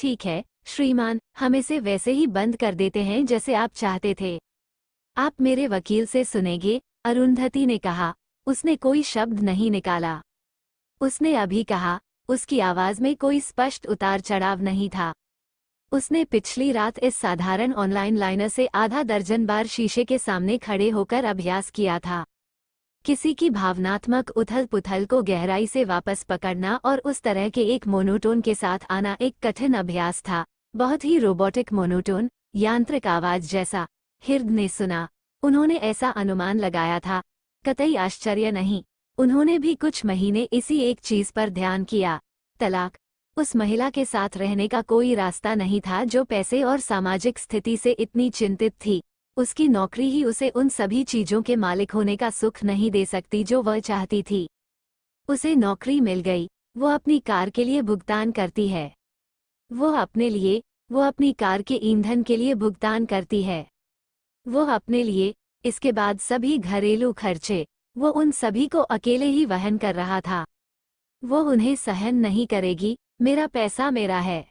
ठीक है श्रीमान, हम इसे वैसे ही बंद कर देते हैं जैसे आप चाहते थे। आप मेरे वकील से सुनेंगे, अरुंधति ने कहा। उसने कोई शब्द नहीं निकाला। उसने अभी कहा, उसकी आवाज में कोई स्पष्ट उतार चढ़ाव नहीं था। उसने पिछली रात इस साधारण ऑनलाइन लाइनर से आधा दर्जन बार शीशे के सामने खड़े होकर अभ्यास किया था। किसी की भावनात्मक उथल पुथल को गहराई से वापस पकड़ना और उस तरह के एक मोनोटोन के साथ आना एक कठिन अभ्यास था, बहुत ही रोबोटिक मोनोटोन, यांत्रिक आवाज जैसा। हिरद ने सुना। उन्होंने ऐसा अनुमान लगाया था। कतई आश्चर्य नहीं। उन्होंने भी कुछ महीने इसी एक चीज पर ध्यान किया, तलाक। उस महिला के साथ रहने का कोई रास्ता नहीं था जो पैसे और सामाजिक स्थिति से इतनी चिंतित थी। उसकी नौकरी ही उसे उन सभी चीजों के मालिक होने का सुख नहीं दे सकती जो वह चाहती थी। उसे नौकरी मिल गई। वो अपनी कार के लिए भुगतान करती है। वो अपने लिए, वो अपनी कार के ईंधन के लिए भुगतान करती है। वो अपने लिए, इसके बाद सभी घरेलू खर्चे, वो उन सभी को अकेले ही वहन कर रहा था। वो उन्हें सहन नहीं करेगी। मेरा पैसा मेरा है।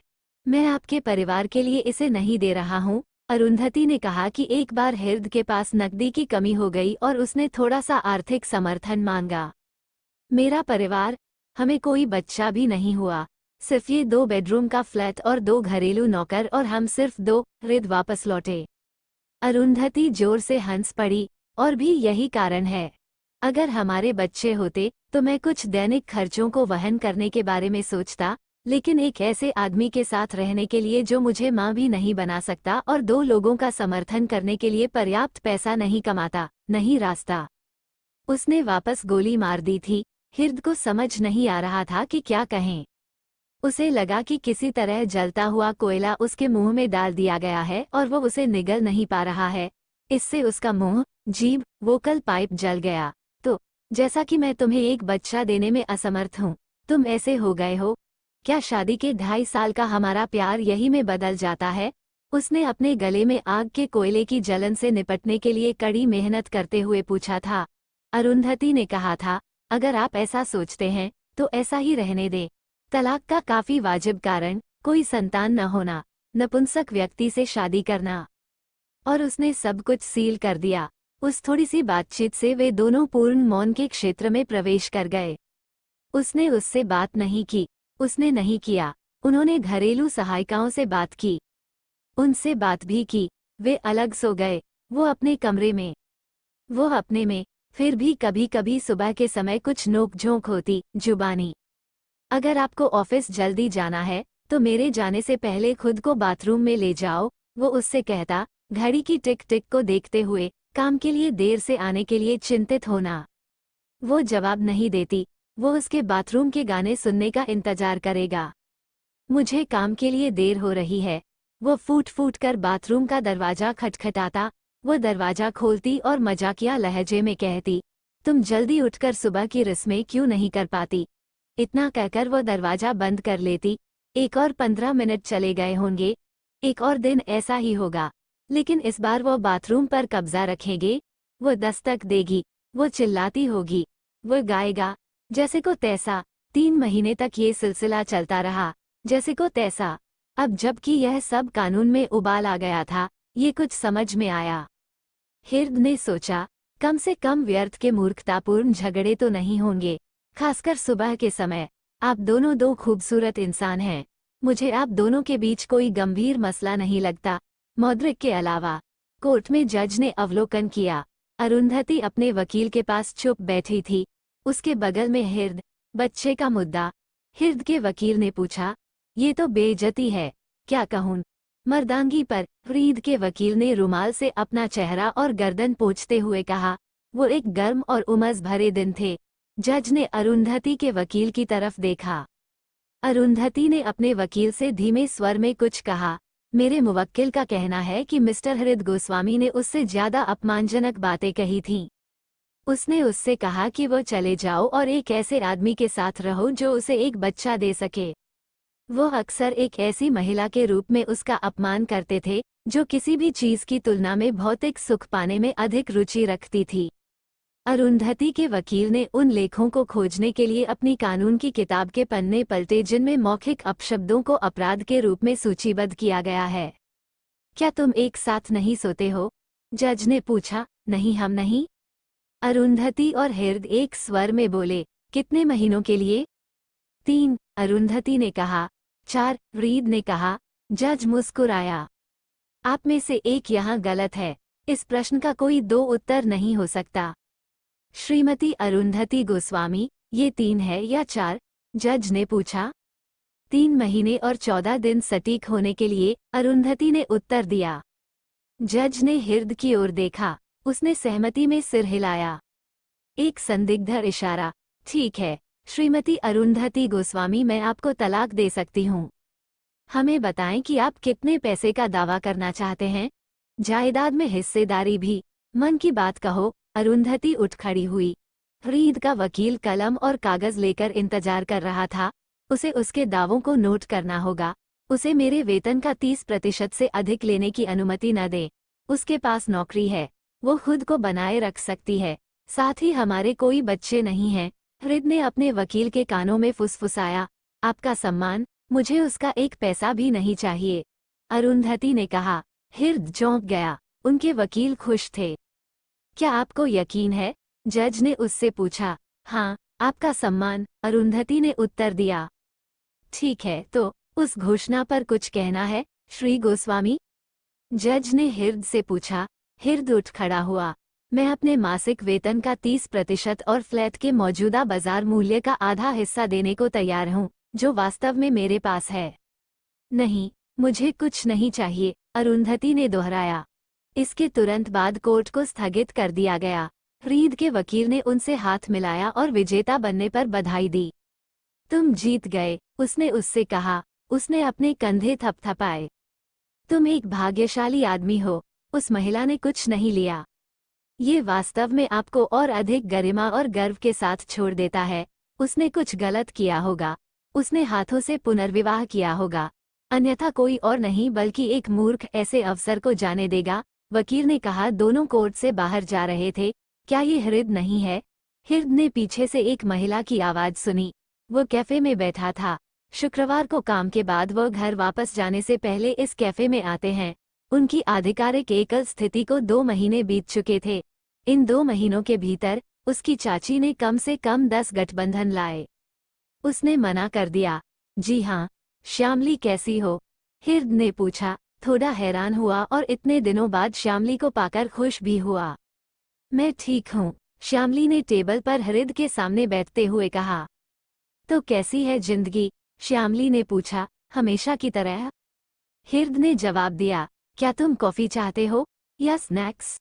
मैं आपके परिवार के लिए इसे नहीं दे रहा हूँ। अरुंधति ने कहा कि एक बार हिरद के पास नकदी की कमी हो गई और उसने थोड़ा सा आर्थिक समर्थन मांगा। मेरा परिवार, हमें कोई बच्चा भी नहीं हुआ, सिर्फ ये 2 बेडरूम का फ्लैट और 2 घरेलू नौकर और हम सिर्फ 2। हिरद वापस लौटे। अरुंधति जोर से हंस पड़ी। और भी यही कारण है। अगर हमारे बच्चे होते तो मैं कुछ दैनिक खर्चों को वहन करने के बारे में सोचता, लेकिन एक ऐसे आदमी के साथ रहने के लिए जो मुझे माँ भी नहीं बना सकता और 2 लोगों का समर्थन करने के लिए पर्याप्त पैसा नहीं कमाता, नहीं रास्ता। उसने वापस गोली मार दी थी। हिरद को समझ नहीं आ रहा था कि क्या कहें। उसे लगा कि किसी तरह जलता हुआ कोयला उसके मुंह में डाल दिया गया है और वो उसे निगल नहीं पा रहा है। इससे उसका मुंह, जीभ, वोकल पाइप जल गया। तो जैसा कि मैं तुम्हें एक बच्चा देने में असमर्थ हूँ, तुम ऐसे हो गए हो। क्या शादी के 2.5 साल का हमारा प्यार यही में बदल जाता है? उसने अपने गले में आग के कोयले की जलन से निपटने के लिए कड़ी मेहनत करते हुए पूछा था। अरुंधति ने कहा था, अगर आप ऐसा सोचते हैं तो ऐसा ही रहने दे। तलाक का काफी वाजिब कारण, कोई संतान न होना, नपुंसक व्यक्ति से शादी करना। और उसने सब कुछ सील कर दिया। उस थोड़ी सी बातचीत से वे दोनों पूर्ण मौन के क्षेत्र में प्रवेश कर गए। उसने उससे बात नहीं की। उसने नहीं किया। उन्होंने घरेलू सहायिकाओं से बात की। उनसे बात भी की। वे अलग सो गए। वो अपने कमरे में, वो अपने में। फिर भी कभी कभी सुबह के समय कुछ नोक-झोंक होती, जुबानी। अगर आपको ऑफिस जल्दी जाना है तो मेरे जाने से पहले खुद को बाथरूम में ले जाओ, वो उससे कहता, घड़ी की टिक टिक को देखते हुए, काम के लिए देर से आने के लिए चिंतित होना। वो जवाब नहीं देती। वो उसके बाथरूम के गाने सुनने का इंतजार करेगा। मुझे काम के लिए देर हो रही है। वो फूट फूट कर बाथरूम का दरवाजा खटखटाता। वो दरवाजा खोलती और मजाकिया लहजे में कहती, तुम जल्दी उठकर सुबह की रस्में क्यों नहीं कर पाती? इतना कहकर वो दरवाजा बंद कर लेती। एक और 15 मिनट चले गए होंगे। एक और दिन ऐसा ही होगा, लेकिन इस बार वो बाथरूम पर कब्जा रखेंगे। वो दस्तक देगी। वो चिल्लाती होगी। वो गाएगा। जैसे को तैसा। 3 महीने तक ये सिलसिला चलता रहा। जैसे को तैसा। अब जबकि यह सब कानून में उबाल आ गया था, ये कुछ समझ में आया। हिरद ने सोचा, कम से कम व्यर्थ के मूर्खतापूर्ण झगड़े तो नहीं होंगे, खासकर सुबह के समय। आप दोनों 2 खूबसूरत इंसान हैं। मुझे आप दोनों के बीच कोई गंभीर मसला नहीं लगता, मौद्रिक के अलावा। कोर्ट में जज ने अवलोकन किया। अरुंधति अपने वकील के पास चुप बैठी थी। उसके बगल में हिरद। बच्चे का मुद्दा। हिरद के वकील ने पूछा, ये तो बेइज्जती है, क्या कहूँ? मर्दांगी पर। फरीद के वकील ने रुमाल से अपना चेहरा और गर्दन पोंछते हुए कहा। वो एक गर्म और उमस भरे दिन थे। जज ने अरुंधति के वकील की तरफ देखा। अरुंधति ने अपने वकील से धीमे स्वर में कुछ कहा। मेरे मुवक्किल का कहना है कि मिस्टर हृद गोस्वामी ने उससे ज्यादा अपमानजनक बातें कही थीं। उसने उससे कहा कि वो चले जाओ और एक ऐसे आदमी के साथ रहो जो उसे एक बच्चा दे सके। वो अक्सर एक ऐसी महिला के रूप में उसका अपमान करते थे जो किसी भी चीज की तुलना में भौतिक सुख पाने में अधिक रुचि रखती थी। अरुंधति के वकील ने उन लेखों को खोजने के लिए अपनी कानून की किताब के पन्ने पलटे जिनमें मौखिक अपशब्दों को अपराध के रूप में सूचीबद्ध किया गया है। क्या तुम एक साथ नहीं सोते हो? जज ने पूछा। नहीं, हम नहीं। अरुंधति और हिरद एक स्वर में बोले। कितने महीनों के लिए? 3, अरुंधति ने कहा। 4, रीद ने कहा। जज मुस्कुराया। आप में से एक यहाँ गलत है। इस प्रश्न का कोई 2 उत्तर नहीं हो सकता। श्रीमती अरुंधति गोस्वामी, ये 3 है या 4? जज ने पूछा। 3 महीने और 14 दिन सटीक होने के लिए, अरुंधति ने उत्तर दिया। जज ने हिरद की ओर देखा। उसने सहमति में सिर हिलाया। एक संदिग्ध इशारा। ठीक है श्रीमती अरुंधति गोस्वामी, मैं आपको तलाक दे सकती हूँ। हमें बताएं कि आप कितने पैसे का दावा करना चाहते हैं? जायदाद में हिस्सेदारी भी। मन की बात कहो। अरुंधति उठ खड़ी हुई। रीद का वकील कलम और कागज लेकर इंतजार कर रहा था। उसे उसके दावों को नोट करना होगा। उसे मेरे वेतन का 30% से अधिक लेने की अनुमति न दे। उसके पास नौकरी है, वो खुद को बनाए रख सकती है। साथ ही हमारे कोई बच्चे नहीं हैं। रीद ने अपने वकील के कानों में फुसफुसाया। आपका सम्मान, मुझे उसका एक पैसा भी नहीं चाहिए, अरुंधति ने कहा। हिरद चौंक गया। उनके वकील खुश थे। क्या आपको यकीन है? जज ने उससे पूछा। हाँ, आपका सम्मान, अरुंधति ने उत्तर दिया। ठीक है, तो उस घोषणा पर कुछ कहना है, श्री गोस्वामी? जज ने हिरद से पूछा। हिरद उठ खड़ा हुआ। मैं अपने मासिक वेतन का 30% और फ्लैट के मौजूदा बाजार मूल्य का आधा हिस्सा देने को तैयार हूँ, जो वास्तव में मेरे पास है। नहीं, मुझे कुछ नहीं चाहिए, अरुंधति ने दोहराया। इसके तुरंत बाद कोर्ट को स्थगित कर दिया गया। रीद के वकील ने उनसे हाथ मिलाया और विजेता बनने पर बधाई दी। तुम जीत गए, उसने उससे कहा। उसने अपने कंधे थपथपाए। तुम एक भाग्यशाली आदमी हो। उस महिला ने कुछ नहीं लिया। ये वास्तव में आपको और अधिक गरिमा और गर्व के साथ छोड़ देता है। उसने कुछ गलत किया होगा। उसने हाथों से पुनर्विवाह किया होगा, अन्यथा कोई और नहीं बल्कि एक मूर्ख ऐसे अवसर को जाने देगा। वकील ने कहा। दोनों कोर्ट से बाहर जा रहे थे। क्या ये हिरद नहीं है? हिरद ने पीछे से एक महिला की आवाज सुनी। वो कैफे में बैठा था। शुक्रवार को काम के बाद वो घर वापस जाने से पहले इस कैफे में आते हैं। उनकी आधिकारिक एकल स्थिति को 2 महीने बीत चुके थे। इन 2 महीनों के भीतर उसकी चाची ने कम से कम 10 गठबंधन लाए। उसने मना कर दिया। जी हाँ, श्यामली कैसी हो? हिरद ने पूछा। थोड़ा हैरान हुआ और इतने दिनों बाद श्यामली को पाकर खुश भी हुआ। मैं ठीक हूँ, श्यामली ने टेबल पर हिरद के सामने बैठते हुए कहा। तो कैसी है जिंदगी? श्यामली ने पूछा। हमेशा की तरह, हिरद ने जवाब दिया। क्या तुम कॉफी चाहते हो या स्नैक्स,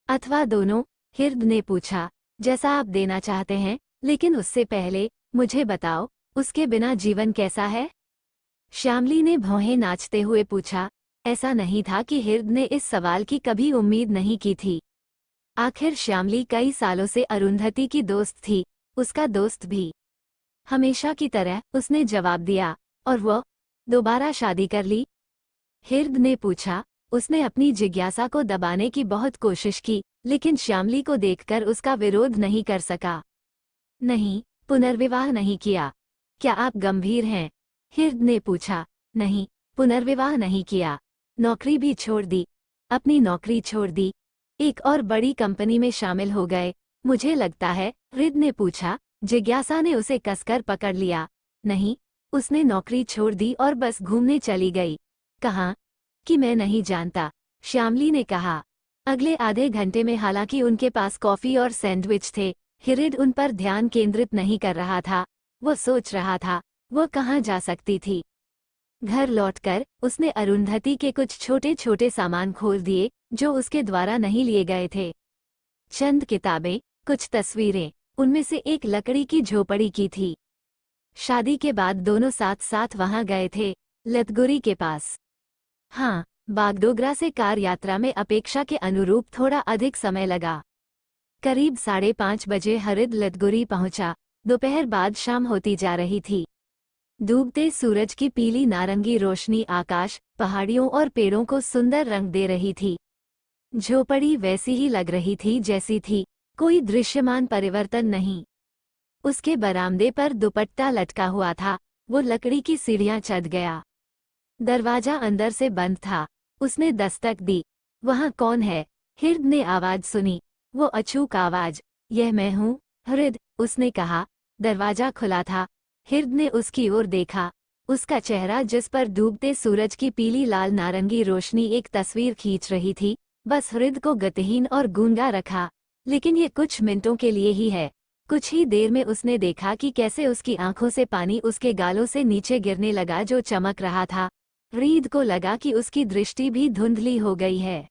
अथवा दोनों? हिरद ने पूछा। जैसा आप देना चाहते हैं, लेकिन उससे पहले मुझे बताओ, उसके बिना जीवन कैसा है? श्यामली ने भौहें नाचते हुए पूछा। ऐसा नहीं था कि हिरद ने इस सवाल की कभी उम्मीद नहीं की थी। आखिर श्यामली कई सालों से अरुंधति की दोस्त थी, उसका दोस्त भी। हमेशा की तरह, उसने जवाब दिया। और वो दोबारा शादी कर ली? हिरद ने पूछा। उसने अपनी जिज्ञासा को दबाने की बहुत कोशिश की, लेकिन श्यामली को देखकर उसका विरोध नहीं कर सका। नहीं, पुनर्विवाह नहीं किया। क्या आप गंभीर हैं? हिरद ने पूछा। नहीं, पुनर्विवाह नहीं किया। नौकरी भी छोड़ दी। अपनी नौकरी छोड़ दी। एक और बड़ी कंपनी में शामिल हो गए, मुझे लगता है, हिरद ने पूछा। जिज्ञासा ने उसे कसकर पकड़ लिया। नहीं, उसने नौकरी छोड़ दी और बस घूमने चली गई। कहाँ? कि मैं नहीं जानता, श्यामली ने कहा। अगले आधे घंटे में हालांकि उनके पास कॉफी और सैंडविच थे, हिरद उन पर ध्यान केंद्रित नहीं कर रहा था। वो सोच रहा था, वो कहाँ जा सकती थी। घर लौटकर उसने अरुंधति के कुछ छोटे छोटे सामान खोल दिए जो उसके द्वारा नहीं लिए गए थे। चंद किताबें, कुछ तस्वीरें, उनमें से एक लकड़ी की झोपड़ी की थी। शादी के बाद दोनों साथ साथ वहां गए थे, लतगुरी के पास। हाँ, बागडोगरा से कार यात्रा में अपेक्षा के अनुरूप थोड़ा अधिक समय लगा। करीब 5:30 बजे हिरद लतगुरी पहुंचा। दोपहर बाद शाम होती जा रही थी। डूबते सूरज की पीली नारंगी रोशनी आकाश, पहाड़ियों और पेड़ों को सुंदर रंग दे रही थी। झोपड़ी वैसी ही लग रही थी जैसी थी, कोई दृश्यमान परिवर्तन नहीं। उसके बरामदे पर दुपट्टा लटका हुआ था। वो लकड़ी की सीढ़ियां चढ़ गया। दरवाजा अंदर से बंद था। उसने दस्तक दी। वहां कौन है? हृद ने आवाज सुनी। वो अचूक आवाज। यह मैं हूँ हृद, उसने कहा। दरवाजा खुला था। हृद ने उसकी ओर देखा। उसका चेहरा, जिस पर डूबते सूरज की पीली लाल नारंगी रोशनी एक तस्वीर खींच रही थी, बस हृद को गतिहीन और गूंगा रखा। लेकिन ये कुछ मिनटों के लिए ही है। कुछ ही देर में उसने देखा कि कैसे उसकी आंखों से पानी उसके गालों से नीचे गिरने लगा जो चमक रहा था। हृद को लगा कि उसकी दृष्टि भी धुंधली हो गई है।